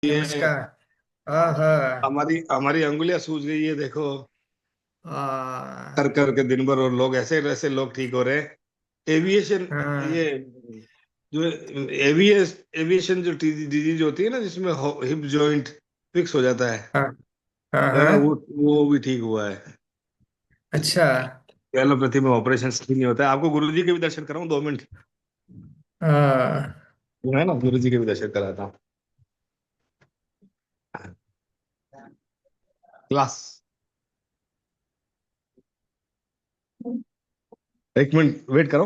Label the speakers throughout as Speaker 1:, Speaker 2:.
Speaker 1: ये
Speaker 2: नमस्कार। हाँ।
Speaker 1: हमारी हमारी अंगुलियां सूज गई है, देखो। कर
Speaker 2: हाँ।
Speaker 1: कर के दिन भर, और लोग ऐसे ऐसे लोग ठीक हो रहे हैं। एविएशन, ये
Speaker 2: हाँ।
Speaker 1: जो एविएशन जो डिजीज होती है ना, जिसमें हिप जॉइंट फिक्स हो जाता
Speaker 2: हाँ। हाँ।
Speaker 1: है ना,
Speaker 2: हाँ।
Speaker 1: वो भी ठीक हुआ है।
Speaker 2: अच्छा।
Speaker 1: एलोपैथी में ऑपरेशन ठीक नहीं होता है। आपको गुरुजी के भी दर्शन कराऊं 2 मिनट?
Speaker 2: हाँ।
Speaker 1: वो है ना, गुरुजी के भी दर्शन कराता हूँ। क्लास, 1 मिनट वेट करो।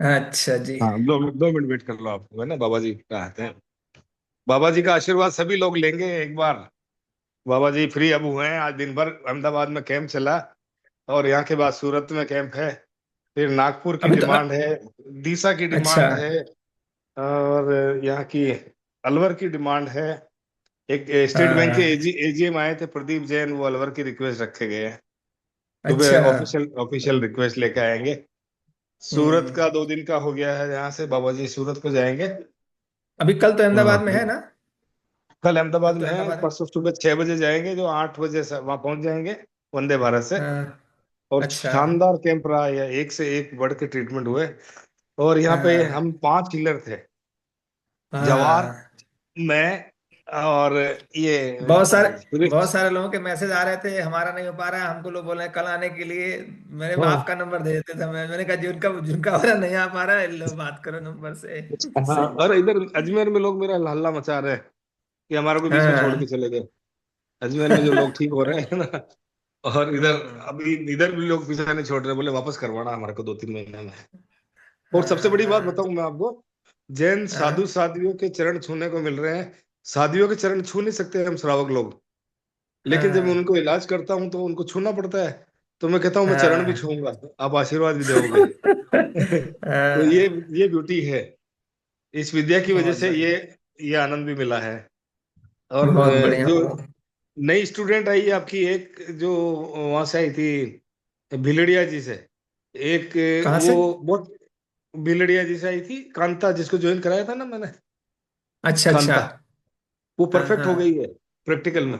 Speaker 2: अच्छा जी।
Speaker 1: हाँ, 2 मिनट वेट कर लो। आपको है ना, बाबा जी आते हैं। बाबा जी का आशीर्वाद सभी लोग लेंगे एक बार। बाबा जी फ्री अब हुए हैं। आज दिन भर अहमदाबाद में कैंप चला, और यहाँ के बाद सूरत में कैंप है। फिर नागपुर की
Speaker 2: अभी तो
Speaker 1: डिमांड है, डीसा की
Speaker 2: अच्छा।
Speaker 1: डिमांड है, और यहाँ की अलवर की डिमांड है। एक स्टेट बैंक के
Speaker 2: हाँ।
Speaker 1: एजीएम आए थे, प्रदीप जैन, वो अलवर की रिक्वेस्ट रखे गए हैं।
Speaker 2: अच्छा।
Speaker 1: सुबह ऑफिशियल ऑफिशियल रिक्वेस्ट लेके आएंगे। सूरत
Speaker 2: हम्म।
Speaker 1: का 2 दिन का हो गया है, यहाँ से बाबा जी सूरत को जाएंगे।
Speaker 2: अभी कल तो अहमदाबाद में है
Speaker 1: हाँ,
Speaker 2: ना?
Speaker 1: कल
Speaker 2: कल
Speaker 1: अहमदाबाद
Speaker 2: तो
Speaker 1: में है,
Speaker 2: अहमदाबाद।
Speaker 1: परसों सुबह 6 बजे जाएंगे, जो 8 बजे से वहां पहुंच जाएंगे, वंदे भारत से।
Speaker 2: हाँ।
Speaker 1: और
Speaker 2: अच्छा।
Speaker 1: शानदार कैंप रहा है, एक से एक बढ़ के ट्रीटमेंट हुए। और यहाँ पे
Speaker 2: हाँ।
Speaker 1: हम 5 हीलर थे। जवाहर,
Speaker 2: हाँ।
Speaker 1: मैं, और ये
Speaker 2: बहुत सारे लोगों के मैसेज आ रहे थे, हमारा नहीं हो पा रहा है, हमको लोग बोल रहे हैं कल आने के लिए। मैंने
Speaker 1: हाँ
Speaker 2: आपका नंबर दे देते थे, मैंने कहा जिनका जिनका वाला नहीं आ पा रहा है, लो बात करो नंबर से।
Speaker 1: हाँ।
Speaker 2: सही।
Speaker 1: और इधर अजमेर में लोग मेरा हल्ला मचा रहे हैं कि हमारे को बीच में छोड़ के
Speaker 2: हाँ।
Speaker 1: चले गए। अजमेर में जो लोग ठीक हो रहे हैं ना, और इधर
Speaker 2: हम्म।
Speaker 1: अभी इधर भी लोग पीछा नहीं छोड़ रहे, बोले वापस करवाना हमारे को 2-3 महीने में। और सबसे
Speaker 2: हाँ।
Speaker 1: बड़ी बात
Speaker 2: हाँ।
Speaker 1: बताऊं मैं आपको, जैन साधु
Speaker 2: हाँ।
Speaker 1: साधियों के चरण छूने को मिल रहे हैं। साधियों के चरण छू नहीं सकते हम श्रावक लोग, लेकिन जब मैं
Speaker 2: हाँ।
Speaker 1: उनको इलाज करता हूँ तो उनको छूना पड़ता है। तो मैं कहता हूँ मैं चरण भी
Speaker 2: हाँ।
Speaker 1: छूऊंगा, आप आशीर्वाद भी दोगे। तो
Speaker 2: हाँ।
Speaker 1: ये ब्यूटी है। इस विद्या की वजह
Speaker 2: बहुत
Speaker 1: से
Speaker 2: बढ़िया।
Speaker 1: ये आनंद भी मिला है। और
Speaker 2: बहुत बढ़िया।
Speaker 1: जो नई स्टूडेंट आई है आपकी, एक जो वहां से आई थी भिलड़िया जी से, एक
Speaker 2: कहाँ
Speaker 1: वो
Speaker 2: से?
Speaker 1: बहुत, भिलड़िया जी से आई थी कांता, जिसको ज्वाइन कराया था ना मैंने,
Speaker 2: अच्छा अच्छा।
Speaker 1: कांता। वो
Speaker 2: हाँ
Speaker 1: परफेक्ट हो गई
Speaker 2: हाँ।
Speaker 1: है प्रैक्टिकल में।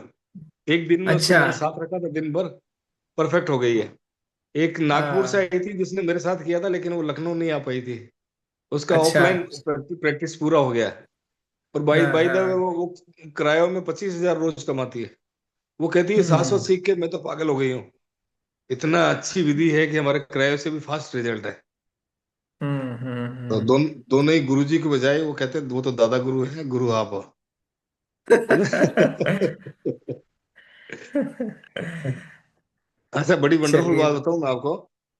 Speaker 1: एक दिन में उसको
Speaker 2: अच्छा।
Speaker 1: मैंने साथ रखा था दिन भर, परफेक्ट हो गई है। एक नागपुर से
Speaker 2: हाँ।
Speaker 1: आई थी जिसने मेरे साथ किया था, लेकिन वो लखनऊ नहीं आ पाई थी। उसका
Speaker 2: अच्छा।
Speaker 1: ऑफलाइन प्रैक्टिस पूरा हो गया है। और बाई
Speaker 2: हाँ
Speaker 1: बाई द वे,
Speaker 2: हाँ।
Speaker 1: वो किरायों में 25,000 रोज कमाती है। वो कहती है शाश्वत
Speaker 2: हम्म।
Speaker 1: सीख के मैं तो पागल हो गई हूँ। इतना अच्छी विधि है कि हमारे किरायों से भी फास्ट रिजल्ट है। तो
Speaker 2: हम्म।
Speaker 1: दोनों ही गुरु जी के बजाय वो कहते हैं वो तो दादा गुरु है, गुरु आप हो। अच्छा, बड़ी वंडरफुल
Speaker 2: चलिए,
Speaker 1: बात बताऊं मैं आपको।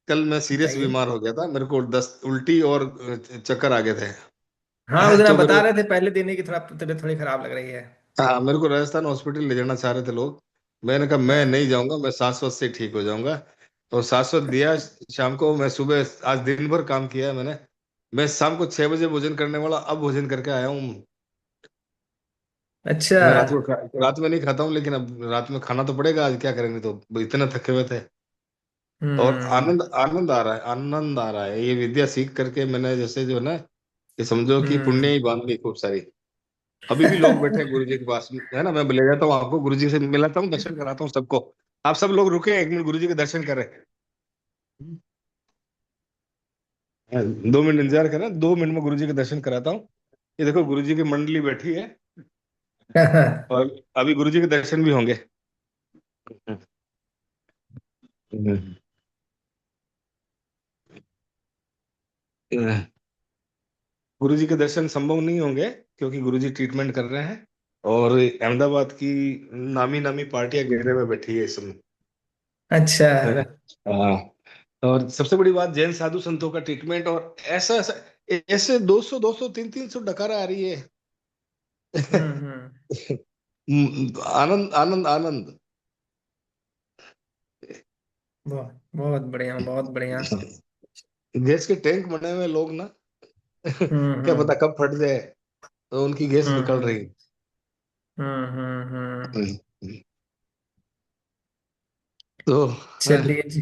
Speaker 1: कल मैं सीरियस
Speaker 2: बताइए।
Speaker 1: बीमार हो गया था, मेरे को 10 उल्टी और चक्कर आ गए
Speaker 2: हाँ, उस
Speaker 1: थे।
Speaker 2: दिन आप
Speaker 1: तो
Speaker 2: बता
Speaker 1: मेरे,
Speaker 2: रहे थे पहले दिन ही कि थोड़ा तबीयत थोड़ी खराब लग रही है।
Speaker 1: हाँ, मेरे को राजस्थान हॉस्पिटल ले जाना चाह रहे थे लोग। मैंने कहा मैं
Speaker 2: हाँ।
Speaker 1: नहीं जाऊंगा, मैं शाश्वत से ठीक हो जाऊंगा। तो शाश्वत दिया शाम को। मैं सुबह आज दिन भर काम किया है मैंने। मैं शाम को 6 बजे भोजन करने वाला, अब भोजन करके आया हूँ।
Speaker 2: अच्छा।
Speaker 1: मैं रात में नहीं खाता हूँ, लेकिन अब रात में खाना तो पड़ेगा, आज क्या करेंगे, तो इतने थके हुए थे। और
Speaker 2: हम्म।
Speaker 1: आनंद आनंद आ रहा है, आनंद आ रहा है। ये विद्या सीख करके मैंने, जैसे जो है ना, ये समझो कि पुण्य
Speaker 2: हम्म।
Speaker 1: ही बांध ली खूब सारी। अभी भी लोग बैठे हैं गुरु जी के पास, है ना, मैं ले जाता हूँ आपको, गुरु जी से मिलाता हूँ, दर्शन कराता हूँ सबको। आप सब लोग रुके 1 मिनट, गुरु जी के दर्शन करें। 2 मिनट इंतजार करें, 2 मिनट में गुरु जी के दर्शन कराता हूँ। ये देखो गुरु जी की मंडली बैठी है, और अभी गुरु जी के दर्शन भी होंगे। गुरु जी के दर्शन संभव नहीं होंगे, क्योंकि गुरु जी ट्रीटमेंट कर रहे हैं। और अहमदाबाद की नामी नामी पार्टियां घेरे में बैठी है इस समय,
Speaker 2: अच्छा।
Speaker 1: है ना। हाँ। और सबसे बड़ी बात, जैन साधु संतों का ट्रीटमेंट, और ऐसा ऐसा ऐसे 200 200 300 300 डकारा आ रही है।
Speaker 2: हम्म।
Speaker 1: आनंद आनंद आनंद।
Speaker 2: बहुत बहुत बढ़िया, बहुत बढ़िया।
Speaker 1: गैस के टैंक बने हुए लोग ना, क्या पता
Speaker 2: हम्म।
Speaker 1: कब फट जाए, तो उनकी गैस निकल
Speaker 2: हम्म।
Speaker 1: रही। तो
Speaker 2: चलिए जी।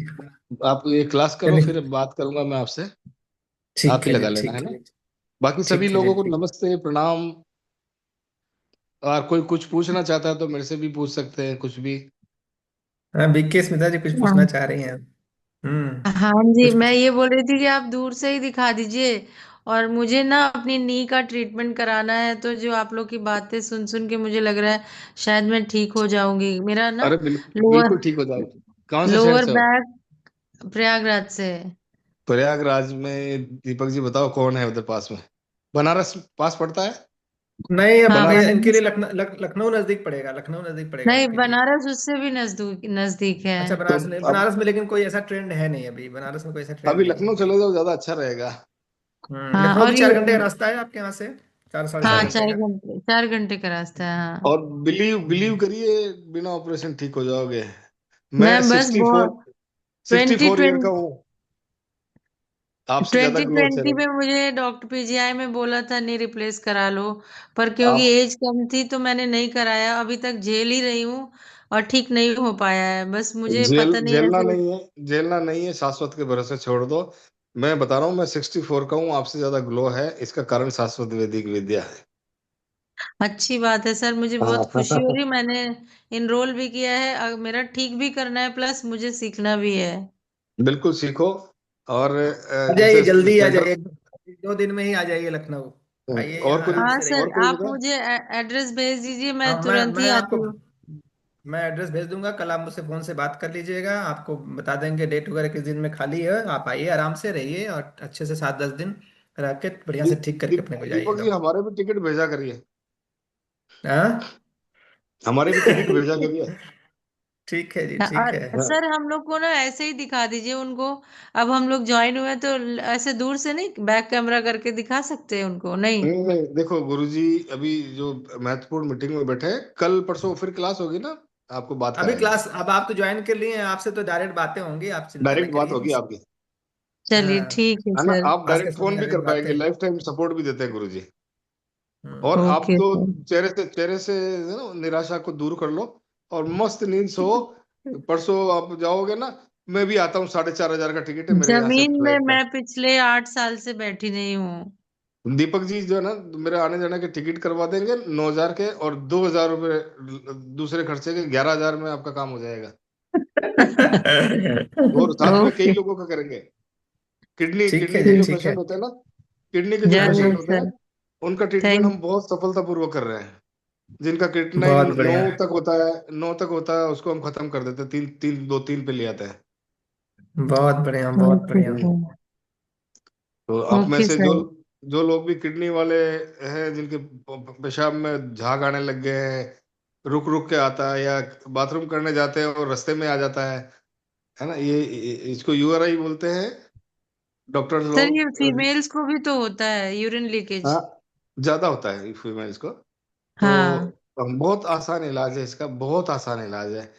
Speaker 1: आप ये क्लास करो,
Speaker 2: चलिए।
Speaker 1: फिर बात करूंगा मैं आपसे। आप
Speaker 2: ठीक
Speaker 1: ही
Speaker 2: है जी,
Speaker 1: लगा लेना, है
Speaker 2: ठीक
Speaker 1: ना।
Speaker 2: है।
Speaker 1: बाकी सभी
Speaker 2: ठीक है जी,
Speaker 1: लोगों को
Speaker 2: ठीक।
Speaker 1: नमस्ते प्रणाम। और कोई कुछ पूछना चाहता है तो मेरे से भी पूछ सकते हैं कुछ भी।
Speaker 2: हाँ, बीके स्मिता जी कुछ पूछना
Speaker 3: हाँ।
Speaker 2: चाह रही हैं? हम्म।
Speaker 3: हाँ जी,
Speaker 2: कुछ।
Speaker 3: मैं ये बोल रही थी कि आप दूर से ही दिखा दीजिए। और मुझे ना अपनी नी का ट्रीटमेंट कराना है, तो जो आप लोग की बातें सुन सुन के मुझे लग रहा है शायद मैं ठीक हो जाऊंगी। मेरा ना
Speaker 1: अरे बिल्कुल
Speaker 3: लोअर
Speaker 1: बिल्कुल ठीक हो जाओगे। कहाँ से शहर
Speaker 3: लोअर
Speaker 1: से हो?
Speaker 3: बैक प्रयागराज से।
Speaker 1: प्रयागराज में दीपक जी बताओ कौन है उधर पास में? बनारस पास पड़ता है?
Speaker 2: नहीं, अब
Speaker 3: हाँ,
Speaker 2: नहीं,
Speaker 1: बनारस।
Speaker 2: इनके लिए
Speaker 3: बनारस।
Speaker 2: लखनऊ नजदीक पड़ेगा, लखनऊ नजदीक पड़ेगा
Speaker 3: नहीं,
Speaker 2: इनके लिए।
Speaker 3: बनारस उससे भी नजदीक नजदीक है।
Speaker 2: अच्छा,
Speaker 1: तो
Speaker 2: बनारस नहीं,
Speaker 1: अब
Speaker 2: बनारस में लेकिन कोई ऐसा ट्रेंड है नहीं, अभी बनारस में कोई ऐसा ट्रेंड
Speaker 1: अभी
Speaker 2: नहीं है
Speaker 1: लखनऊ
Speaker 2: अभी।
Speaker 1: चले जाओ, ज्यादा अच्छा रहेगा।
Speaker 3: हाँ,
Speaker 2: लखनऊ भी
Speaker 3: और ये
Speaker 2: 4 घंटे का रास्ता है आपके यहाँ से, 4 साढ़े 4
Speaker 3: हाँ,
Speaker 2: घंटे का।
Speaker 3: 4 घंटे का रास्ता है, हाँ।
Speaker 1: और बिलीव बिलीव
Speaker 2: हम्म।
Speaker 1: करिए, बिना ऑपरेशन ठीक हो जाओगे। मैं
Speaker 3: मैं बस
Speaker 1: 64
Speaker 3: बहुत
Speaker 1: 64 ईयर का
Speaker 3: 2020
Speaker 1: हूँ। आपसे ज्यादा
Speaker 3: ट्वेंटी
Speaker 1: ग्लो
Speaker 3: ट्वेंटी
Speaker 1: चेहरे।
Speaker 3: में मुझे डॉक्टर पीजीआई में बोला था नहीं रिप्लेस करा लो। पर क्योंकि
Speaker 1: आप
Speaker 3: एज कम थी तो मैंने नहीं कराया, अभी तक झेल ही रही हूँ। और ठीक नहीं हो पाया है, बस मुझे पता नहीं
Speaker 1: झेलना
Speaker 3: ऐसे।
Speaker 1: नहीं है, झेलना नहीं है, शाश्वत के भरोसे छोड़ दो। मैं बता रहा हूँ, मैं 64 का हूँ, आपसे ज्यादा ग्लो है, इसका कारण शाश्वत वैदिक विद्या है।
Speaker 3: अच्छी बात है सर, मुझे बहुत खुशी हो रही। मैंने इनरोल भी किया है, मेरा ठीक भी करना है, प्लस मुझे सीखना भी है।
Speaker 1: बिल्कुल सीखो। और
Speaker 2: आ जाइए,
Speaker 1: जैसे
Speaker 2: जल्दी आ
Speaker 1: सेंटर।
Speaker 2: जाइए, 1-2 दिन में ही आ जाइए लखनऊ। आइए,
Speaker 1: और
Speaker 2: यहाँ
Speaker 1: कोई
Speaker 2: आराम
Speaker 3: हाँ
Speaker 2: से
Speaker 3: सर,
Speaker 1: और
Speaker 2: रहिए।
Speaker 1: कोई
Speaker 3: आप
Speaker 1: बता।
Speaker 3: मुझे एड्रेस भेज दीजिए, मैं
Speaker 2: हाँ,
Speaker 3: तुरंत ही
Speaker 2: मैं
Speaker 3: आती
Speaker 2: आपको
Speaker 3: हूँ।
Speaker 2: मैं एड्रेस भेज दूंगा, कल आप मुझसे फोन से बात कर लीजिएगा, आपको बता देंगे डेट वगैरह किस दिन में खाली है। आप आइए, आराम से रहिए और अच्छे से 7-10 दिन रह के बढ़िया से ठीक करके अपने को
Speaker 1: दीपक
Speaker 2: जाइएगा।
Speaker 1: जी हमारे भी टिकट भेजा करिए।
Speaker 2: हाँ।
Speaker 1: हमारे भी टिकट भेजा करिए।
Speaker 2: ठीक है जी, ठीक है।
Speaker 3: और
Speaker 1: हाँ।
Speaker 3: सर हम लोग को ना ऐसे ही दिखा दीजिए उनको। अब हम लोग ज्वाइन हुए तो ऐसे दूर से नहीं, बैक कैमरा करके दिखा सकते हैं उनको, नहीं?
Speaker 1: नहीं नहीं, देखो गुरुजी अभी जो महत्वपूर्ण मीटिंग में बैठे हैं, कल परसों फिर क्लास होगी ना, आपको बात
Speaker 2: अभी
Speaker 1: कराएंगे।
Speaker 2: क्लास, अब आप तो ज्वाइन कर लिए हैं, आपसे तो डायरेक्ट बातें होंगी, आप चिंता न
Speaker 1: डायरेक्ट बात
Speaker 2: करिए।
Speaker 1: होगी आपकी।
Speaker 3: चलिए
Speaker 2: हाँ,
Speaker 3: ठीक है
Speaker 1: है ना,
Speaker 3: सर।
Speaker 1: आप
Speaker 2: आज के
Speaker 1: डायरेक्ट
Speaker 2: समय
Speaker 1: फोन भी कर
Speaker 2: डायरेक्ट
Speaker 1: पाएंगे,
Speaker 2: बातें।
Speaker 1: लाइफ टाइम सपोर्ट भी देते हैं गुरुजी। और
Speaker 2: हम्म।
Speaker 1: आप
Speaker 3: ओके
Speaker 1: तो
Speaker 3: सर।
Speaker 1: चेहरे से ना निराशा को दूर कर लो और मस्त नींद सो। परसों आप जाओगे ना, मैं भी आता हूँ, 4,500 का टिकट है मेरे यहाँ से
Speaker 3: जमीन में
Speaker 1: फ्लाइट का।
Speaker 3: मैं पिछले 8 साल से बैठी नहीं हूँ।
Speaker 1: दीपक जी जो है ना, मेरे आने जाने के टिकट करवा देंगे 9,000 के, और 2,000 रुपये दूसरे खर्चे के, 11,000 में आपका काम हो जाएगा। और साथ में कई
Speaker 3: ओके।
Speaker 1: लोगों का करेंगे। किडनी
Speaker 2: ठीक है
Speaker 1: किडनी के
Speaker 2: जी,
Speaker 1: जो
Speaker 2: ठीक है।
Speaker 1: पेशेंट होते हैं ना, किडनी के जो
Speaker 2: हाँ जी।
Speaker 1: पेशेंट
Speaker 3: जरूर
Speaker 1: होते हैं,
Speaker 3: सर।
Speaker 1: उनका ट्रीटमेंट
Speaker 3: थैंक
Speaker 1: हम बहुत सफलतापूर्वक कर रहे हैं। जिनका किडनी
Speaker 2: बहुत
Speaker 1: नौ
Speaker 2: बढ़िया।
Speaker 1: तक होता है, 9 तक होता है, उसको हम खत्म कर देते हैं, तीन तीन 2-3 पे ले आते हैं।
Speaker 2: बहुत बढ़िया, बहुत
Speaker 3: ओके
Speaker 2: बढ़िया।
Speaker 1: हम्म।
Speaker 3: सर।
Speaker 1: तो आप में
Speaker 3: ओके
Speaker 1: से जो
Speaker 3: सर।
Speaker 1: जो लोग भी किडनी वाले हैं, जिनके पेशाब में झाग आने लग गए हैं, रुक रुक के आता है, या बाथरूम करने जाते हैं और रास्ते में आ जाता है ना, इसको यूआरआई बोलते हैं डॉक्टर
Speaker 3: सर
Speaker 1: लोग।
Speaker 3: ये फीमेल्स को भी तो होता है यूरिन लीकेज?
Speaker 1: हाँ, ज्यादा होता है फीमेल्स को। तो
Speaker 3: हाँ।
Speaker 1: बहुत आसान इलाज है इसका, बहुत आसान इलाज है।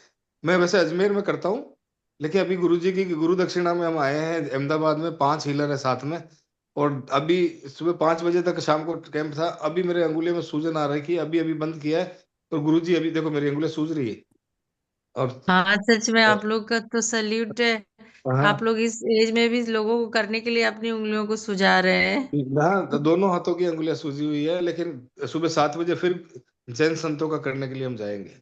Speaker 1: मैं वैसे अजमेर में करता हूँ, लेकिन अभी गुरुजी की गुरु दक्षिणा में हम आए हैं अहमदाबाद में, 5 हीलर है साथ में। और अभी सुबह 5 बजे तक शाम को कैंप था, अभी मेरे अंगुली में सूजन आ रही थी, अभी अभी बंद किया है। और गुरुजी अभी देखो मेरी अंगुली सूज रही है। और
Speaker 3: हाँ, सच में आप लोग का तो सल्यूट है। आप
Speaker 1: हाँ
Speaker 3: लोग इस एज में भी लोगों को करने के लिए अपनी उंगलियों को सुजा रहे हैं।
Speaker 1: हाँ, तो दोनों हाथों की अंगुलियां सूजी हुई है, लेकिन सुबह 7 बजे फिर जैन संतों का करने के लिए हम जाएंगे।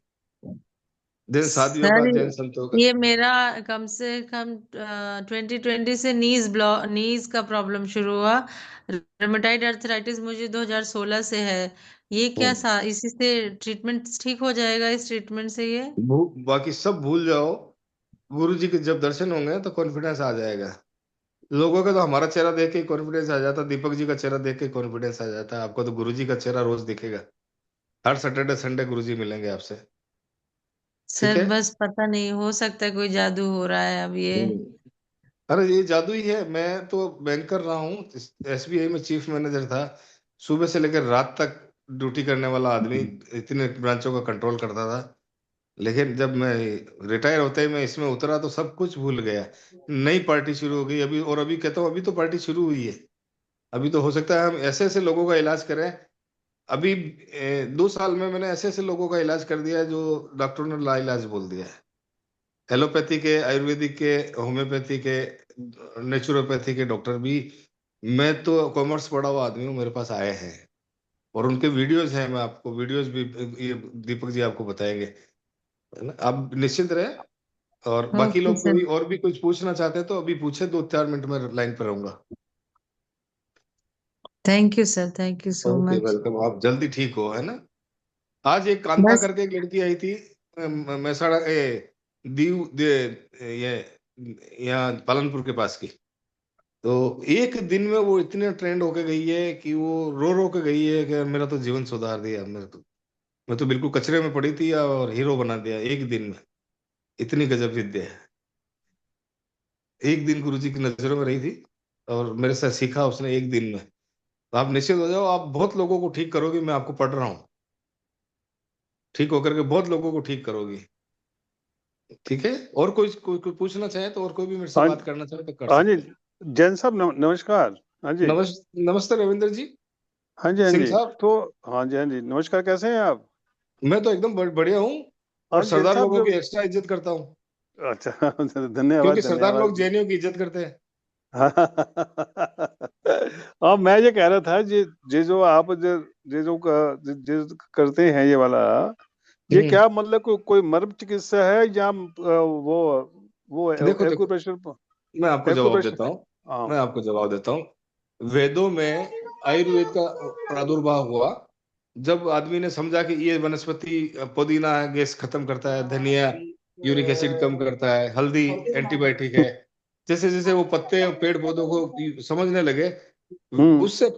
Speaker 1: जैन साधुओं का,
Speaker 3: सर
Speaker 1: जैन संतों का।
Speaker 3: ये मेरा कम से कम 2020 से नीज का प्रॉब्लम शुरू हुआ। रेमेटाइड अर्थराइटिस मुझे 2016 से है। ये क्या
Speaker 1: हम्म।
Speaker 3: इसी से ट्रीटमेंट ठीक हो जाएगा, इस ट्रीटमेंट से ये?
Speaker 1: बाकी सब भूल जाओ। गुरु जी के जब दर्शन होंगे तो कॉन्फिडेंस आ जाएगा। लोगों का तो हमारा चेहरा देख के कॉन्फिडेंस आ जाता, दीपक जी का चेहरा देख के कॉन्फिडेंस आ जाता है, आपको तो गुरु जी का चेहरा रोज दिखेगा। हर सैटरडे संडे गुरु जी मिलेंगे आपसे। ठीक
Speaker 3: सर
Speaker 1: है।
Speaker 3: बस पता नहीं, हो सकता है कोई जादू हो रहा है अब ये।
Speaker 1: हम्म। अरे ये जादू ही है, मैं तो बैंकर रहा हूँ, एसबीआई में चीफ मैनेजर था, सुबह से लेकर रात तक ड्यूटी करने वाला आदमी, इतने ब्रांचों का कंट्रोल करता था। लेकिन जब मैं रिटायर होते ही मैं इसमें उतरा तो सब कुछ भूल गया। नई पार्टी शुरू हो गई अभी, और अभी कहता हूँ अभी तो पार्टी शुरू हुई है। अभी तो हो सकता है हम ऐसे ऐसे लोगों का इलाज करें। अभी 2 साल में मैंने ऐसे ऐसे लोगों का इलाज कर दिया है जो डॉक्टरों ने लाइलाज बोल दिया है। एलोपैथी के, आयुर्वेदिक के, होम्योपैथी के, नेचुरोपैथी के डॉक्टर भी, मैं तो कॉमर्स पढ़ा हुआ आदमी हूँ, मेरे पास आए हैं। और उनके वीडियोज हैं, मैं आपको वीडियोज भी ये दीपक जी आपको बताएंगे, है ना। आप निश्चिंत रहे। और बाकी
Speaker 3: ओके
Speaker 1: लोग
Speaker 3: सर।
Speaker 1: कोई और भी कुछ पूछना चाहते हैं तो अभी पूछे, 2-4 मिनट में लाइन पर रहूंगा।
Speaker 3: Thank you sir, thank you so
Speaker 1: okay,
Speaker 3: much.
Speaker 1: Welcome. आप जल्दी ठीक हो, है ना। आज एक कांता
Speaker 3: बस।
Speaker 1: करके एक लड़की आई थी, मैसाड़ा दीव ये यहाँ पालनपुर के पास की। तो एक दिन में वो इतने ट्रेंड होके गई है कि वो रो रो के गई है कि मेरा तो जीवन सुधार दिया, मैं तो बिल्कुल कचरे में पड़ी थी और हीरो बना दिया एक दिन में। इतनी गजब विद्या है। एक दिन गुरुजी की नजरों में रही थी और मेरे से सीखा उसने एक दिन में। तो आप निश्चित हो जाओ, आप बहुत लोगों को ठीक करोगे, मैं आपको पढ़ रहा हूँ। ठीक होकर के बहुत लोगों को ठीक करोगी। ठीक है। और कोई पूछना चाहे तो, और कोई भी मेरे से
Speaker 4: हाँ।
Speaker 1: बात करना चाहे तो कर
Speaker 4: हाँ जी,
Speaker 1: सकते हैं।
Speaker 4: जैन साहब नमस्कार। हाँ जी।
Speaker 1: नमस्ते रविंद्र जी।
Speaker 4: हाँ जी, हाँ
Speaker 1: सिंह
Speaker 4: जी।
Speaker 1: साहब।
Speaker 4: तो हाँ जी, हाँ जी, नमस्कार, कैसे हैं आप?
Speaker 1: मैं तो एकदम बढ़िया हूँ। और
Speaker 4: हाँ जैन
Speaker 1: सरदार
Speaker 4: साहब,
Speaker 1: लोगों
Speaker 4: जो
Speaker 1: की एक्स्ट्रा इज्जत करता हूँ,
Speaker 4: अच्छा धन्यवाद
Speaker 1: क्योंकि सरदार लोग
Speaker 4: धन्यवाद।
Speaker 1: जेएनयू की इज्जत करते हैं।
Speaker 4: हाँ, मैं ये कह रहा था, ये जो आप ये जो जो करते हैं ये वाला, ये
Speaker 1: हम्म।
Speaker 4: क्या मतलब कोई मर्म चिकित्सा है या वो
Speaker 1: देखो देखो,
Speaker 4: एक्यूप्रेशर?
Speaker 1: मैं आपको जवाब
Speaker 4: एक्यूप्रेशर।
Speaker 1: देता हूँ।
Speaker 4: हाँ।
Speaker 1: मैं आपको जवाब देता हूँ। वेदों में आयुर्वेद का प्रादुर्भाव हुआ जब आदमी ने समझा कि ये वनस्पति, पुदीना गैस खत्म करता है, धनिया यूरिक एसिड कम करता है, हल्दी एंटीबायोटिक है। जैसे जैसे वो पत्ते और पेड़ पौधों को समझने लगे,
Speaker 4: हम्म।
Speaker 1: उससे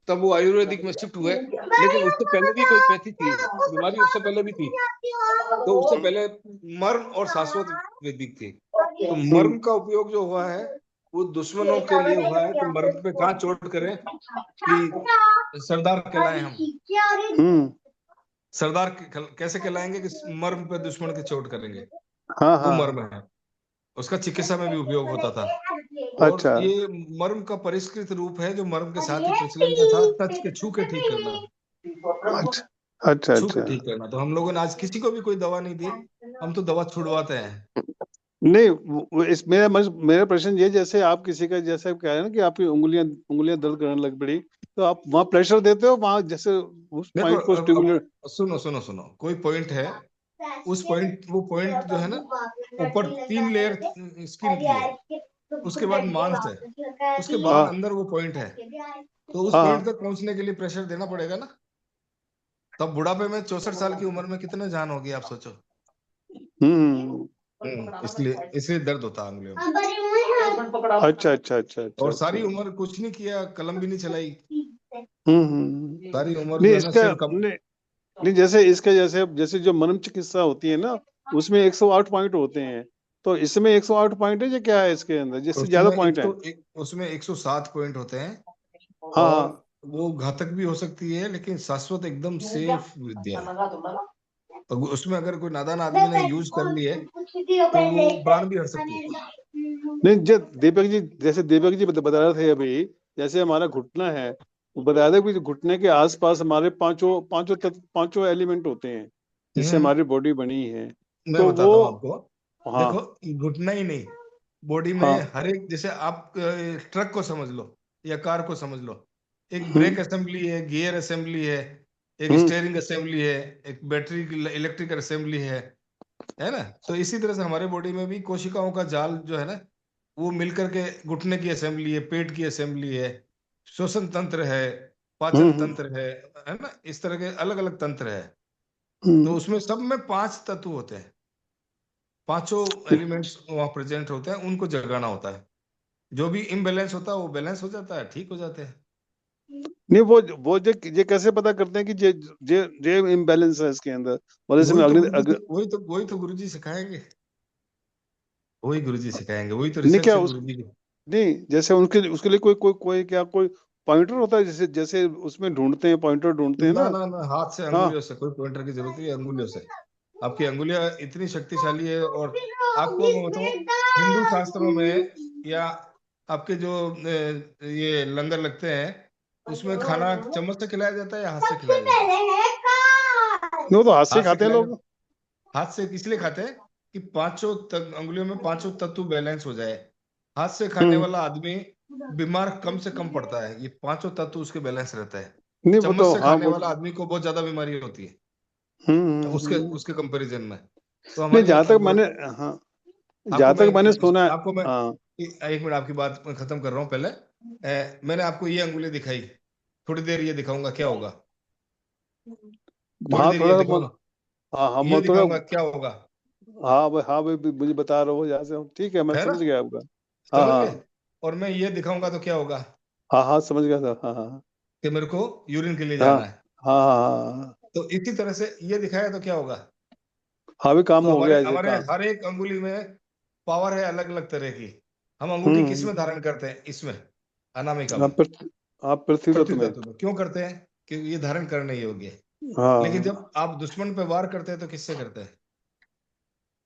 Speaker 1: तब वो आयुर्वेदिक में शिफ्ट हुए। लेकिन उससे पहले भी कोई पैथी थी, बीमारी उससे पहले भी थी। तो उससे पहले मर्म और शाश्वत वैदिक थी। तो मर्म का उपयोग जो हुआ है वो दुश्मनों के लिए हुआ है कि मर्म पे कहाँ चोट करें कि सरदार कहलाएं हम।
Speaker 4: हम्म।
Speaker 1: सरदार कैसे कहलाएंगे कि मर्म पे दुश्मन की चोट करेंगे।
Speaker 4: हाँ
Speaker 1: वो
Speaker 4: हाँ।
Speaker 1: मर्म है। उसका चिकित्सा में भी उपयोग होता था। और
Speaker 4: अच्छा
Speaker 1: ये मर्म का परिष्कृत रूप है जो मर्म के साथ ही प्रचलन में था, टच के, छू के ठीक करना।
Speaker 4: अच्छा अच्छा
Speaker 1: छू के
Speaker 4: अच्छा।
Speaker 1: ठीक करना। तो हम लोगों ने आज किसी को भी कोई दवा नहीं दी, हम तो दवा छुड़वाते हैं।
Speaker 4: नहीं, इस मेरा प्रश्न ये, जैसे आप किसी का, जैसे आप कह रहे हैं ना कि आपकी उंगलियां उंगलियां दर्द करने लग पड़ी, तो आप वहां प्रेशर देते हो, वहां जैसे उस
Speaker 1: देखो,
Speaker 4: पॉइंट को स्टिमुलेट?
Speaker 1: अब सुनो सुनो सुनो, कोई पॉइंट है, उस पॉइंट, वो पॉइंट जो है ना, ऊपर 3 लेयर स्किन की है, उसके बाद मांस है, उसके बाद
Speaker 4: हाँ
Speaker 1: अंदर वो पॉइंट है। तो उस पॉइंट
Speaker 4: हाँ।
Speaker 1: तक पहुंचने के लिए प्रेशर देना पड़ेगा ना। तब बुढ़ापे में 64 साल की उम्र में कितने जान होगी, आप सोचो।
Speaker 4: हम्म।
Speaker 1: इसलिए इसलिए दर्द होता है उंगलियों में।
Speaker 4: अच्छा अच्छा अच्छा अच्छा
Speaker 1: और
Speaker 4: अच्छा।
Speaker 1: सारी उम्र कुछ नहीं किया, कलम भी नहीं चलाई।
Speaker 4: हम्म।
Speaker 1: सारी उम्र
Speaker 4: नहीं
Speaker 1: जो है ना
Speaker 4: इसका,
Speaker 1: सिर्फ कम।
Speaker 4: नहीं नहीं, जैसे इसका, जैसे जैसे जो मनन चिकित्सा होती है ना, उसमें 108 पॉइंट होते हैं, तो इसमें 108 पॉइंट है, ये क्या है इसके अंदर, जिससे ज्यादा
Speaker 1: उसमें
Speaker 4: पॉइंट है?
Speaker 1: उसमें 107 पॉइंट होते हैं।
Speaker 4: हाँ
Speaker 1: और
Speaker 4: हाँ।
Speaker 1: वो घातक भी हो सकती है, लेकिन शाश्वत एकदम सेफ विद्या है। और उसमें अगर कोई नादान आदमी ने यूज कर लिए तो वो प्राण भी हर सकती है।
Speaker 4: नहीं, दीपक जी, जैसे दीपक जी बता रहे थे अभी, जैसे हमारा घुटना है, वो बता रहे थे कि घुटने के आसपास हमारे पांचों एलिमेंट होते हैं जिससे
Speaker 1: हम्म।
Speaker 4: हमारी बॉडी बनी है।
Speaker 1: मैं
Speaker 4: तो वो,
Speaker 1: बताता हूँ आपको।
Speaker 4: हाँ
Speaker 1: देखो, घुटना ही नहीं, बॉडी में
Speaker 4: हाँ।
Speaker 1: हर एक, जैसे आप ट्रक को समझ लो या कार को समझ लो। एक ब्रेक
Speaker 4: हम्म
Speaker 1: असेंबली है, गियर असेंबली है, एक
Speaker 4: हम्म
Speaker 1: स्टेयरिंग असेंबली है, एक बैटरी की इलेक्ट्रिकल असेंबली है ना। तो इसी तरह से हमारे बॉडी में भी कोशिकाओं का जाल जो है ना, वो मिलकर के घुटने की असेंबली है, पेट की असेंबली है, श्वसन तंत्र है, पाचन
Speaker 4: हम्म
Speaker 1: तंत्र है ना। इस तरह के अलग अलग तंत्र है। तो
Speaker 4: हम्म
Speaker 1: उसमें सब में 5 तत्व होते हैं। पांचों एलिमेंट्स वहां प्रेजेंट होते हैं, उनको जगाना होता है। जो भी इम्बैलेंस होता है वो बैलेंस हो जाता है, ठीक हो जाते हैं।
Speaker 4: नहीं, वो ये कैसे पता करते हैं कि ये इम्बैलेंस है इसके अंदर, और जैसे में
Speaker 1: वही तो गुरुजी सिखाएंगे। वही तो
Speaker 4: नहीं
Speaker 1: रिसर्च
Speaker 4: क्या
Speaker 1: है
Speaker 4: उस,
Speaker 1: गुरुजी की।
Speaker 4: नहीं जैसे उनके उसके लिए कोई पॉइंटर होता है, जैसे जैसे उसमें ढूंढते हैं, पॉइंटर ढूंढते हैं
Speaker 1: ना
Speaker 4: ना?
Speaker 1: ना ना, हाथ से,
Speaker 4: हाँ।
Speaker 1: अंगुलियों से, कोई पॉइंटर की जरूरत नहीं है, अंगुलियों से। आपकी अंगुलियां इतनी शक्तिशाली है। और आपको मैं बताऊं, हिंदू शास्त्रों में या आपके जो ये लंगर लगते हैं, उसमें खाना चम्मच से खिलाया जाता है या हाथ से खिलाया जाता है?
Speaker 4: नहीं, वो तो हाथ से ही
Speaker 1: हाथ से
Speaker 4: खाते हैं
Speaker 1: खिलाया
Speaker 4: लोग।
Speaker 1: जाता है। हाथ से इसलिए खाते हैं कि अंगुलियों में पांचों तत्व बैलेंस हो जाए। हाथ से खाने
Speaker 4: हम्म
Speaker 1: वाला आदमी बीमार कम से कम पड़ता है, ये पांचों तत्व उसके बैलेंस रहता है।
Speaker 4: नहीं वो
Speaker 1: चम्मच
Speaker 4: तो
Speaker 1: से
Speaker 4: हाँ
Speaker 1: खाने
Speaker 4: वो
Speaker 1: वाला आदमी को बहुत ज्यादा बीमारी होती है उसके
Speaker 4: हम्म।
Speaker 1: उसके कंपैरिजन में। तो
Speaker 4: नहीं
Speaker 1: हमारी
Speaker 4: जहां तक मैंने, हाँ
Speaker 1: आपको
Speaker 4: जहां
Speaker 1: मैं
Speaker 4: तक मैंने सुना है,
Speaker 1: आपको मैं
Speaker 4: हाँ
Speaker 1: एक मिनट आपकी बात मैं खत्म कर रहा हूँ पहले। मैंने आपको ये अंगुली दिखाई, थोड़ी देर ये दिखाऊंगा क्या होगा, थोड़ी
Speaker 4: हाँ
Speaker 1: देर ये
Speaker 4: थोड़ा सा
Speaker 1: दिखाऊंगा,
Speaker 4: हाँ हाँ
Speaker 1: ये
Speaker 4: मैं थोड़ा,
Speaker 1: दिखाऊंगा क्या होगा।
Speaker 4: हाँ भाई मुझे बता रहे हो जहाँ से, ठीक है मैं
Speaker 1: है ना,
Speaker 4: समझ गया आपका। हाँ
Speaker 1: समझ गए।
Speaker 4: हाँ
Speaker 1: और मैं ये दिखाऊंगा तो क्या होगा,
Speaker 4: हाँ हाँ समझ गया था, हाँ हाँ
Speaker 1: कि मेरे को यूरिन के लिए
Speaker 4: हाँ
Speaker 1: जाना है।
Speaker 4: हाँ हाँ हाँ
Speaker 1: तो इसी तरह से ये दिखाया तो क्या होगा।
Speaker 4: हाँ भी काम
Speaker 1: तो
Speaker 4: हो
Speaker 1: हमारे
Speaker 4: गया ऐसे
Speaker 1: हमारे
Speaker 4: काम।
Speaker 1: हर एक अंगुली में पावर है अलग अलग तरह की। हम अंगूठी किस
Speaker 4: हम्म।
Speaker 1: में धारण करते हैं, इसमें, अनामिका
Speaker 4: हाँ
Speaker 1: में,
Speaker 4: हाँ पृथ्वी
Speaker 1: पृथ्वी
Speaker 4: तत्व में।
Speaker 1: तत्व में क्यों करते हैं, कि ये धारण करने योग्य है। लेकिन
Speaker 4: हाँ
Speaker 1: जब आप दुश्मन पे वार करते हैं तो किससे करते हैं,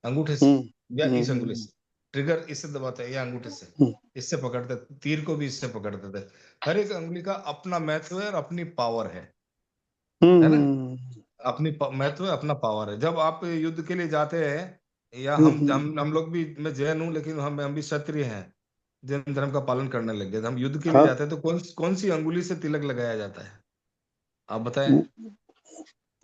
Speaker 1: अंगूठे से
Speaker 4: हम्म
Speaker 1: या इस अंगुली
Speaker 4: हम्म
Speaker 1: से। ट्रिगर इससे दबाते हैं या अंगूठे से,
Speaker 4: हम्म
Speaker 1: इससे पकड़ते हैं। तीर को भी इससे पकड़ते थे। हर एक अंगुली का अपना महत्व है और अपनी पावर है ना।
Speaker 4: हम्म
Speaker 1: अपनी महत्व है, अपना पावर है। जब आप युद्ध के लिए जाते हैं, या
Speaker 4: हम्म
Speaker 1: हम लोग भी, मैं जैन हूँ लेकिन हम भी क्षत्रिय हैं, जैन धर्म का पालन करने लग गए। हम युद्ध के लिए
Speaker 4: हाँ
Speaker 1: जाते हैं तो कौन कौन सी अंगुली से तिलक लगाया जाता है, आप बताएं।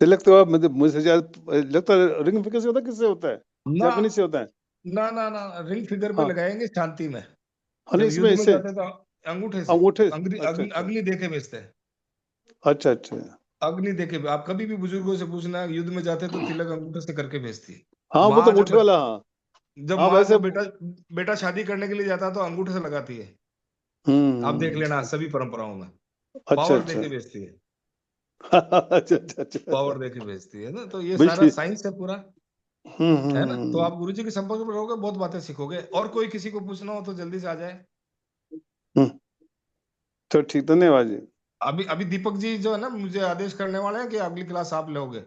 Speaker 4: तिलक तो आप मतलब मुझे ज्यादा लगता है रिंग फिंगर से होता है, किससे होता है,
Speaker 1: ना
Speaker 4: जापानी से होता है।
Speaker 1: ना रिंग फिगर पे
Speaker 4: हाँ
Speaker 1: लगाएंगे शांति में।
Speaker 4: हाँ नहीं
Speaker 1: जब
Speaker 4: इसमें
Speaker 1: युद्ध में
Speaker 4: इससे
Speaker 1: जाते हैं तो अंगूठे से
Speaker 4: अंगूठे
Speaker 1: अग्नि
Speaker 4: अच्छा
Speaker 1: अग्नि
Speaker 4: अच्छा
Speaker 1: अग्नि देके भेजते हैं।
Speaker 4: अच्छा अच्छा।
Speaker 1: अग्नि देके, आप कभी भी बुजुर्गों से पूछना, युद्ध में जाते हैं तो तिलक अंगूठे से करके भेजती है।
Speaker 4: हाँ वो तो
Speaker 1: माँ
Speaker 4: अंगूठे वाला, हाँ
Speaker 1: जब
Speaker 4: हाँ
Speaker 1: माँ
Speaker 4: वैसे
Speaker 1: जब बेटा बेटा शादी करने के लिए जाता है तो अंगूठे से लगाती है। आप देख लेना
Speaker 4: हम्म।
Speaker 1: सभी परंपराओं में
Speaker 4: अच्छा
Speaker 1: पावर
Speaker 4: अच्छा
Speaker 1: देके भेजती है।
Speaker 4: अच्छा अच्छा अच्छा।
Speaker 1: पावर देके भेजती है ना, तो ये
Speaker 4: भाई
Speaker 1: सारा
Speaker 4: ठीक।
Speaker 1: साइंस है पूरा। है ना, तो आप गुरु जी के संपर्क में रहोगे बहुत बातें सीखोगे। और कोई किसी को पूछना हो तो जल्दी से आ जाए।
Speaker 4: हम्म, तो ठीक, धन्यवाद जी।
Speaker 1: अभी अभी दीपक जी जो है ना, मुझे आदेश करने वाले हैं कि अगली क्लास आप लोगे।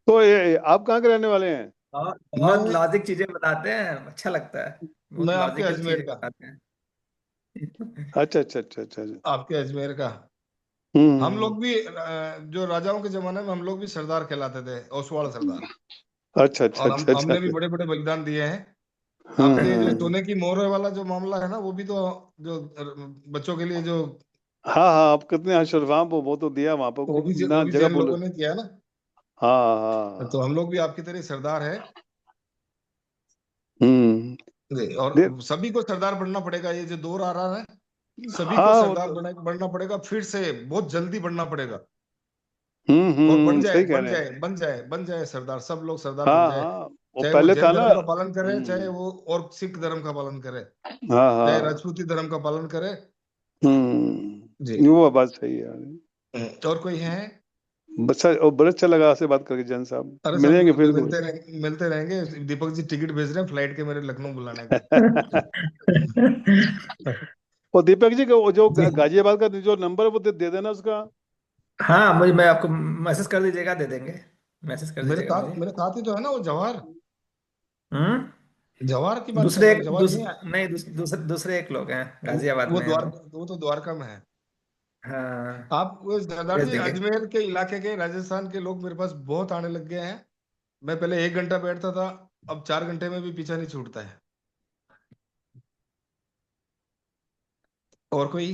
Speaker 4: तो ये आप कहाँ के रहने वाले हैं?
Speaker 2: और
Speaker 1: मैं
Speaker 2: बहुत लॉजिक चीजें बताते हैं, अच्छा लगता है। बहुत
Speaker 1: मैं आपके
Speaker 2: लॉजिकल
Speaker 1: अजमेर
Speaker 2: चीजें
Speaker 1: का,
Speaker 2: बताते हैं।
Speaker 4: अच्छा अच्छा अच्छा अच्छा अच्छा।
Speaker 1: आपके अजमेर का। हम
Speaker 4: हम्म।
Speaker 1: लोग भी जो राजाओं के जमाने में हम लोग भी सरदार कहलाते थे, ओसवाल सरदार।
Speaker 4: अच्छा अच्छा
Speaker 1: और
Speaker 4: अच्छा अच्छा
Speaker 1: हमने भी
Speaker 4: अच्छा।
Speaker 1: बड़े बड़े बलिदान दिए हैं। आपके जो
Speaker 4: हम्म।
Speaker 1: सोने की मोहर वाला जो मामला है ना, वो भी तो, जो बच्चों के लिए जो,
Speaker 4: हाँ हाँ आप कितने अशरफ, वहाँ वो तो दिया वहां पर
Speaker 1: वो
Speaker 4: ना
Speaker 1: भी
Speaker 4: जगह
Speaker 1: जैन
Speaker 4: बोलो।
Speaker 1: लोगों ने किया है ना।
Speaker 4: हाँ
Speaker 1: तो
Speaker 4: हाँ।
Speaker 1: हम लोग भी आपकी तरह सरदार है।
Speaker 4: हम्म।
Speaker 1: और
Speaker 4: दे
Speaker 1: सभी को सरदार बनना पड़ेगा, ये जो दौर आ रहा है, सभी को
Speaker 4: हाँ वो
Speaker 1: सरदार
Speaker 4: तो
Speaker 1: बनना पड़ेगा, फिर से बहुत जल्दी बनना पड़ेगा। और बन जाए
Speaker 4: सही कह रहे हैं।
Speaker 1: बन जाए सरदार, सब लोग सरदार बन
Speaker 4: हाँ
Speaker 1: जाए।
Speaker 4: हाँ वो
Speaker 1: चाहे वो
Speaker 4: पहले था
Speaker 1: जैन
Speaker 4: ना।
Speaker 1: धर्म का पालन करे, चाहे वो और सिख धर्म का पालन करे,
Speaker 4: हाँ
Speaker 1: चाहे
Speaker 4: हाँ।
Speaker 1: राजपूती धर्म का पालन करे। जी।
Speaker 4: वो बात सही है।
Speaker 1: और कोई है।
Speaker 4: बच्चा और बड़ा अच्छा लगा आपसे बात करके जन साहब,
Speaker 1: अरे सब
Speaker 4: मिलेंगे फिर कभी।
Speaker 1: मिलते रहेंगे। दीपक जी टिकट भेज रहे हैं फ्लाइट के मेरे, लखनऊ बुलाने को।
Speaker 4: और दीपक जी का वो जो
Speaker 2: जी
Speaker 4: गाजियाबाद का जो नंबर है वो दे देना उसका।
Speaker 2: हाँ, मुझे, मैं आपको मैसेज कर दीजिएगा, दे देंगे। मैसेज कर दीजिएगा मुझे।
Speaker 1: मेरे साथ ही तो है ना वो जवाहर,
Speaker 2: हम्म।
Speaker 1: जवाहर की बात कर
Speaker 2: दूसरे
Speaker 1: रहा
Speaker 2: एक
Speaker 1: हूँ, जवाहर नहीं है।
Speaker 2: नहीं, दूसरे एक लोग हैं, गाजियाबाद
Speaker 1: वो
Speaker 2: में हैं वो।
Speaker 1: द्वारका, वो तो द्वारका में है।
Speaker 2: हाँ,
Speaker 1: आप वो सरदार
Speaker 2: भेज
Speaker 1: जी,
Speaker 2: देंगे।
Speaker 1: अजमेर के इलाके के राजस्थान के लोग मेरे पास बहुत आने लग गए हैं। मैं पहले 1 घंटा बैठता था, अब 4 घंटे में भी पीछा नहीं छूटता है। और कोई।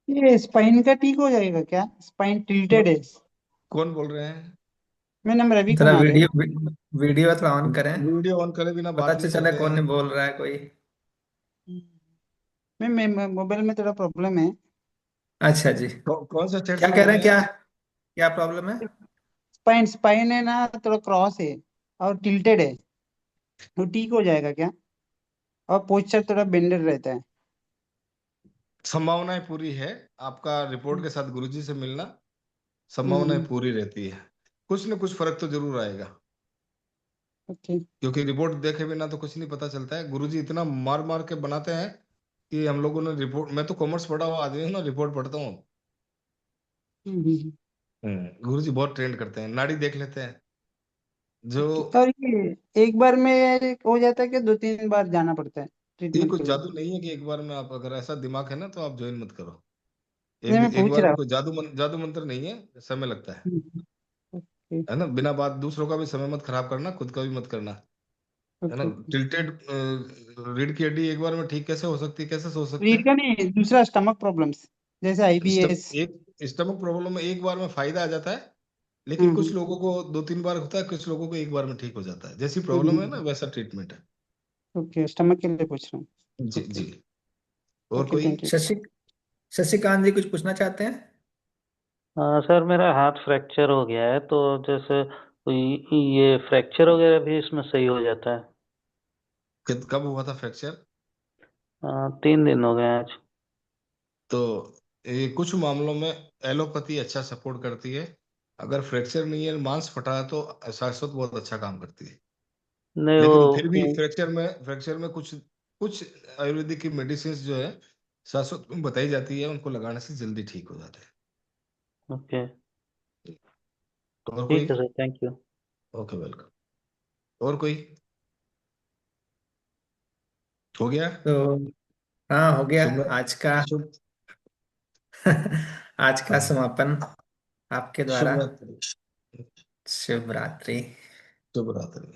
Speaker 5: ये स्पाइन का ठीक हो जाएगा क्या? स्पाइन टिल्टेड है।
Speaker 1: कौन बोल रहे हैं।
Speaker 5: मेरा नाम रवि
Speaker 2: जरा
Speaker 5: कुमार है।
Speaker 2: वीडियो थोड़ा ऑन करें,
Speaker 1: वीडियो ऑन करे बिना
Speaker 2: पता
Speaker 1: बात
Speaker 2: अच्छा
Speaker 1: नहीं
Speaker 2: चले
Speaker 1: करते
Speaker 2: कौन
Speaker 1: हैं।
Speaker 2: नहीं बोल रहा है कोई।
Speaker 5: मैं मोबाइल में थोड़ा प्रॉब्लम है।
Speaker 2: अच्छा जी।
Speaker 1: कौन सा स्टेट
Speaker 2: क्या
Speaker 1: से
Speaker 2: कह
Speaker 1: बोल
Speaker 2: रहे
Speaker 1: रहे
Speaker 2: हैं,
Speaker 1: हैं।
Speaker 2: क्या क्या प्रॉब्लम है?
Speaker 5: स्पाइन स्पाइन है ना, थोड़ा क्रॉस है और टिल्टेड है। वो ठीक हो जाएगा क्या? और पोस्चर थोड़ा बेंडेड रहता है।
Speaker 1: संभावनाएं पूरी है। आपका रिपोर्ट के साथ गुरुजी से मिलना, संभावनाएं
Speaker 5: हम्म।
Speaker 1: पूरी रहती है। कुछ न कुछ फर्क तो जरूर आएगा।
Speaker 5: ओके।
Speaker 1: क्योंकि रिपोर्ट देखे बिना तो कुछ नहीं पता चलता है। गुरुजी इतना मार मार के बनाते हैं कि हम लोगों ने रिपोर्ट, मैं तो कॉमर्स पढ़ा हुआ आदमी हूँ ना, रिपोर्ट पढ़ता हूँ।
Speaker 5: हम्म।
Speaker 1: गुरुजी बहुत ट्रेंड करते हैं, नाड़ी देख लेते हैं जो।
Speaker 5: ओके। और ये एक बार में हो जाता है कि 2-3 बार जाना पड़ता है
Speaker 1: ये
Speaker 5: ट्रीटमेंट
Speaker 1: कुछ
Speaker 5: के लिए?
Speaker 1: जादू नहीं है कि एक बार में आप, अगर ऐसा दिमाग है ना तो आप ज्वाइन मत करो।
Speaker 5: नहीं, मैं
Speaker 1: एक
Speaker 5: पूछ
Speaker 1: बार
Speaker 5: रहा
Speaker 1: में कोई जादू मंत्र नहीं है, समय लगता
Speaker 5: हूँ। ओके।
Speaker 1: है ना। बिना बात दूसरों का भी समय मत खराब करना, खुद का भी मत करना। है ना।
Speaker 5: ओके।
Speaker 1: टिल्टेड रीढ़ की हड्डी एक बार में ठीक कैसे हो सकती है, कैसे सो सकते
Speaker 5: रीढ़
Speaker 1: हैं।
Speaker 5: का नहीं, दूसरा स्टमक प्रॉब्लम्स जैसे आईबीएस।
Speaker 1: एक स्टमक प्रॉब्लम में एक बार में फायदा आ जाता है, लेकिन कुछ
Speaker 5: हम्म
Speaker 1: लोगों को 2-3 बार होता है, कुछ लोगों को एक बार में ठीक हो जाता है। जैसी प्रॉब्लम है ना
Speaker 5: हम्म।
Speaker 1: वैसा ट्रीटमेंट है।
Speaker 5: ओके, स्टमक के लिए पूछ रहा हूँ।
Speaker 1: जी
Speaker 5: ओके।
Speaker 1: जी। और
Speaker 5: ओके,
Speaker 1: कोई।
Speaker 5: Thank you.
Speaker 2: शशिकांत जी कुछ पूछना चाहते हैं?
Speaker 6: हाँ सर, मेरा हाथ फ्रैक्चर हो गया है, तो जैसे ये फ्रैक्चर वगैरह भी इसमें सही हो जाता है?
Speaker 1: कब हुआ था फ्रैक्चर।
Speaker 6: 3 दिन हो गए हैं आज।
Speaker 1: तो ये कुछ मामलों में एलोपैथी अच्छा सपोर्ट करती है। अगर फ्रैक्चर नहीं है, मांस फटा है, तो शाश्वत बहुत अच्छा काम करती है।
Speaker 6: नहीं
Speaker 1: लेकिन फिर भी
Speaker 6: वो
Speaker 1: फ्रैक्चर में कुछ कुछ आयुर्वेदिक की मेडिसिन जो है शाश्वत में बताई जाती है, उनको लगाने से जल्दी ठीक हो जाते हैं।
Speaker 6: ओके,
Speaker 1: और कोई।
Speaker 6: ठीक है sir, thank you.
Speaker 1: Okay, welcome. और कोई। हो गया।
Speaker 2: तो हाँ, हो गया
Speaker 1: शुभ
Speaker 2: आज का।
Speaker 1: शुभ
Speaker 2: आज का समापन आपके द्वारा।
Speaker 1: शुभ रात्रि।
Speaker 2: शुभ रात्रि।
Speaker 1: शुभ रात्रि।